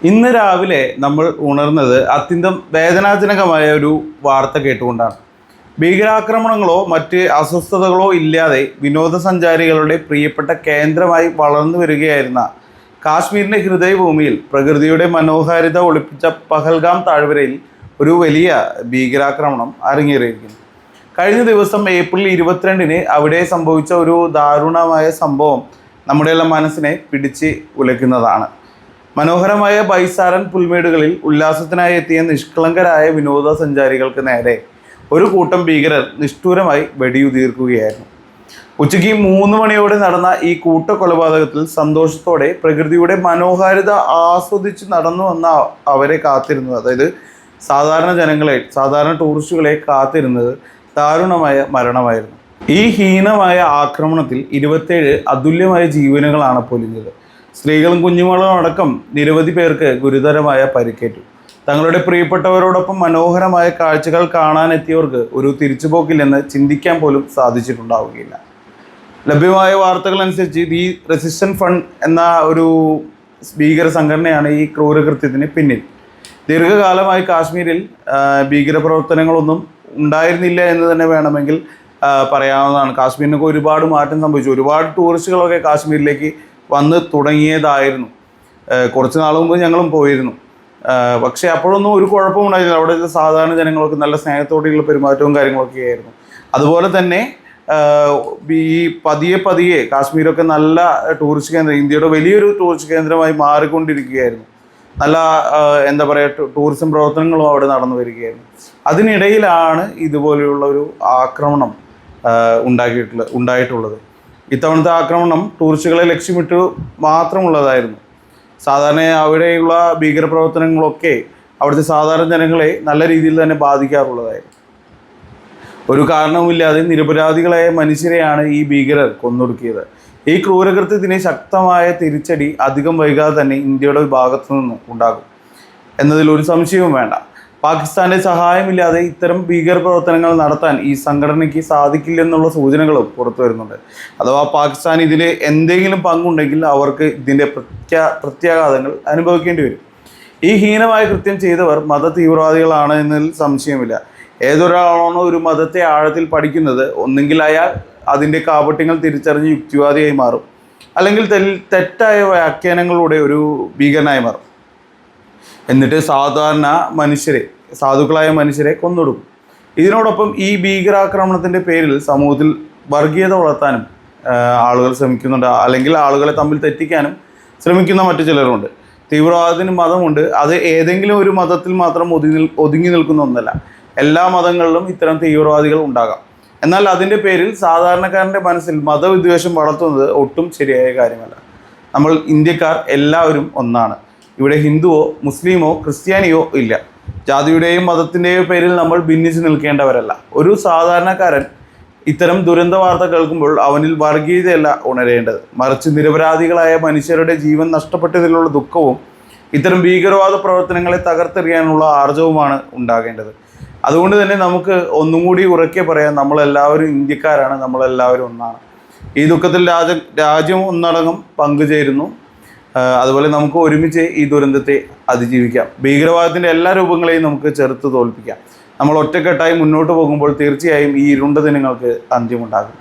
ഇന്ന് രാവിലെ നമ്മൾ ഉണർന്നത് അത്യന്തം വേദനാജനകമായ ഒരു വാർത്ത കേട്ടുകൊണ്ടാണ്. ഭീകരാക്രമണങ്ങളോ മറ്റ് അസ്വസ്ഥതകളോ ഇല്ലാതെ വിനോദസഞ്ചാരികളുടെ പ്രിയപ്പെട്ട കേന്ദ്രമായി വളർന്നു വരികയായിരുന്ന കാശ്മീരിൻ്റെ ഹൃദയഭൂമിയിൽ പ്രകൃതിയുടെ മനോഹാരിത ഒളിപ്പിച്ച പഹൽഗാം താഴ്വരയിൽ ഒരു വലിയ ഭീകരാക്രമണം അരങ്ങേറിയിരിക്കുന്നു. കഴിഞ്ഞ ദിവസം ഏപ്രിൽ 22-ന് അവിടെ സംഭവിച്ച ഒരു ദാരുണമായ സംഭവം നമ്മുടെയെല്ലാം മനസ്സിനെ പിടിച്ച് ഉലയ്ക്കുന്നതാണ്. മനോഹരമായ ബൈസാരൻ പുൽമേടുകളിൽ ഉല്ലാസത്തിനായി എത്തിയ നിഷ്കളങ്കരായ വിനോദസഞ്ചാരികൾക്ക് നേരെ ഒരു കൂട്ടം ഭീകരർ നിഷ്ഠൂരമായി വെടിയുതിർക്കുകയായിരുന്നു. ഉച്ചയ്ക്ക് 3 മണിയോടെ നടന്ന ഈ കൂട്ടക്കൊലപാതകത്തിൽ സന്തോഷത്തോടെ പ്രകൃതിയുടെ മനോഹാരിത ആസ്വദിച്ച് നടന്നു വന്ന അവരെ കാത്തിരുന്നത്, അതായത് സാധാരണ ടൂറിസ്റ്റുകളെ കാത്തിരുന്നത് ദാരുണമായ മരണമായിരുന്നു. ഈ ഹീനമായ ആക്രമണത്തിൽ 27 അതുല്യമായ ജീവനുകളാണ് പൊലിഞ്ഞത്. സ്ത്രീകളും കുഞ്ഞുങ്ങളും അടക്കം നിരവധി പേർക്ക് ഗുരുതരമായ പരിക്കേറ്റു. തങ്ങളുടെ പ്രിയപ്പെട്ടവരോടൊപ്പം മനോഹരമായ കാഴ്ചകൾ കാണാനെത്തിയവർക്ക് ഒരു തിരിച്ചുപോക്കില്ലെന്ന് ചിന്തിക്കാൻ പോലും സാധിച്ചിട്ടുണ്ടാവുകയില്ല. ലഭ്യമായ വാർത്തകൾ അനുസരിച്ച് ദി റെസിസ്റ്റൻസ് ഫ്രണ്ട് എന്ന ഒരു ഭീകര സംഘടനയാണ് ഈ ക്രൂരകൃത്യത്തിന് പിന്നിൽ. ദീർഘകാലമായി കാശ്മീരിൽ ഭീകരപ്രവർത്തനങ്ങളൊന്നും ഉണ്ടായിരുന്നില്ല എന്ന് തന്നെ വേണമെങ്കിൽ പറയാവുന്നതാണ്. കാശ്മീരിനൊക്കെ ഒരുപാട് മാറ്റം സംഭവിച്ചു. ഒരുപാട് ടൂറിസ്റ്റുകളൊക്കെ കാശ്മീരിലേക്ക് വന്ന് തുടങ്ങിയതായിരുന്നു. കുറച്ച് നാൾ മുമ്പ് ഞങ്ങളും പോയിരുന്നു. പക്ഷേ അപ്പോഴൊന്നും ഒരു കുഴപ്പമുണ്ടായിരുന്നില്ല. അവിടെ സാധാരണ ജനങ്ങളൊക്കെ നല്ല സ്നേഹത്തോടെയുള്ള പെരുമാറ്റവും കാര്യങ്ങളൊക്കെ ആയിരുന്നു. അതുപോലെ തന്നെ ഈ പതിയെ കാശ്മീരൊക്കെ നല്ല ടൂറിസ്റ്റ് കേന്ദ്രം, ഇന്ത്യയുടെ വലിയൊരു ടൂറിസ്റ്റ് കേന്ദ്രമായി മാറിക്കൊണ്ടിരിക്കുകയായിരുന്നു. നല്ല എന്താ പറയുക, ടൂറിസം പ്രവർത്തനങ്ങളും അവിടെ നടന്നു വരികയായിരുന്നു. അതിനിടയിലാണ് ഇതുപോലെയുള്ള ഒരു ആക്രമണം ഉണ്ടായിട്ടുള്ളത്. ഇത്തവണത്തെ ആക്രമണം ടൂറിസ്റ്റുകളെ ലക്ഷ്യമിട്ട് മാത്രമുള്ളതായിരുന്നു. സാധാരണ അവിടെയുള്ള ഭീകരപ്രവർത്തനങ്ങളൊക്കെ അവിടുത്തെ സാധാരണ ജനങ്ങളെ നല്ല രീതിയിൽ തന്നെ ബാധിക്കാറുള്ളതായിരുന്നു. ഒരു കാരണവുമില്ലാതെ നിരപരാധികളായ മനുഷ്യരെയാണ് ഈ ഭീകരർ കൊന്നൊടുക്കിയത്. ഈ ക്രൂരകൃത്യത്തിന് ശക്തമായ തിരിച്ചടി അധികം വൈകാതെ തന്നെ ഇന്ത്യയുടെ ഭാഗത്തു നിന്ന് ഉണ്ടാകും എന്നതിൽ ഒരു സംശയവും വേണ്ട. പാകിസ്ഥാന്റെ സഹായമില്ലാതെ ഇത്തരം ഭീകരപ്രവർത്തനങ്ങൾ നടത്താൻ ഈ സംഘടനയ്ക്ക് സാധിക്കില്ലെന്നുള്ള സൂചനകളും പുറത്തു വരുന്നുണ്ട്. അഥവാ പാകിസ്ഥാൻ ഇതിൽ എന്തെങ്കിലും പങ്കുണ്ടെങ്കിൽ അവർക്ക് ഇതിൻ്റെ പ്രത്യാഘാതങ്ങൾ അനുഭവിക്കേണ്ടി വരും. ഈ ഹീനമായ കൃത്യം ചെയ്തവർ മത തീവ്രവാദികളാണ് എന്നതിൽ സംശയമില്ല. ഏതൊരാളാണോ ഒരു മതത്തെ ആഴത്തിൽ പഠിക്കുന്നത്, ഒന്നെങ്കിൽ അയാൾ അതിൻ്റെ കാപട്യങ്ങൾ തിരിച്ചറിഞ്ഞ് യുക്തിവാദിയായി മാറും, അല്ലെങ്കിൽ തെറ്റായ വ്യാഖ്യാനങ്ങളുടെ ഒരു ഭീകരനായി മാറും. എന്നിട്ട് സാധുക്കളായ മനുഷ്യരെ കൊന്നൊടുക്കും. ഇതിനോടൊപ്പം ഈ ഭീകരാക്രമണത്തിൻ്റെ പേരിൽ സമൂഹത്തിൽ വർഗീയത വളർത്താനും ആളുകൾ ശ്രമിക്കുന്നുണ്ട്, അല്ലെങ്കിൽ ആളുകളെ തമ്മിൽ തെറ്റിക്കാനും ശ്രമിക്കുന്ന മറ്റു ചിലരുണ്ട്. തീവ്രവാദത്തിന് മതമുണ്ട്. അത് ഏതെങ്കിലും ഒരു മതത്തിൽ മാത്രം ഒതുങ്ങി നിൽക്കുന്ന ഒന്നല്ല. എല്ലാ മതങ്ങളിലും ഇത്തരം തീവ്രവാദികൾ ഉണ്ടാകാം. എന്നാൽ അതിൻ്റെ പേരിൽ സാധാരണക്കാരൻ്റെ മനസ്സിൽ മതവിദ്വേഷം വളർത്തുന്നത് ഒട്ടും ശരിയായ കാര്യമല്ല. നമ്മൾ ഇന്ത്യക്കാർ എല്ലാവരും ഒന്നാണ്. ഇവിടെ ഹിന്ദുവോ മുസ്ലിമോ ക്രിസ്ത്യാനിയോ ഇല്ല. ജാതിയുടെയും മതത്തിൻ്റെയോ പേരിൽ നമ്മൾ ഭിന്നിച്ച് നിൽക്കേണ്ടവരല്ല. ഒരു സാധാരണക്കാരൻ ഇത്തരം ദുരന്ത വാർത്ത കേൾക്കുമ്പോൾ അവനിൽ വർഗീയതയല്ല ഉണരേണ്ടത്, മറിച്ച് നിരപരാധികളായ മനുഷ്യരുടെ ജീവൻ നഷ്ടപ്പെട്ടതിലുള്ള ദുഃഖവും ഇത്തരം ഭീകരവാദ പ്രവർത്തനങ്ങളെ തകർത്തെറിയാനുള്ള ആർജവുമാണ് ഉണ്ടാകേണ്ടത്. അതുകൊണ്ട് തന്നെ നമുക്ക് ഒന്നും കൂടി ഉറക്കെ പറയാം, നമ്മളെല്ലാവരും ഇന്ത്യക്കാരാണ്, നമ്മളെല്ലാവരും ഒന്നാണ്. ഈ ദുഃഖത്തിൽ രാജ്യം ഒന്നടങ്കം പങ്കുചേരുന്നു. അതുപോലെ നമുക്ക് ഒരുമിച്ച് ഈ ദുരന്തത്തെ അതിജീവിക്കാം. ഭീകരവാദത്തിൻ്റെ എല്ലാ രൂപങ്ങളെയും നമുക്ക് ചെറുത്ത് തോൽപ്പിക്കാം. നമ്മൾ ഒറ്റക്കെട്ടായി മുന്നോട്ട് പോകുമ്പോൾ തീർച്ചയായും ഈ ഇരുണ്ട ദിനങ്ങൾക്ക് അന്ത്യമുണ്ടാകും.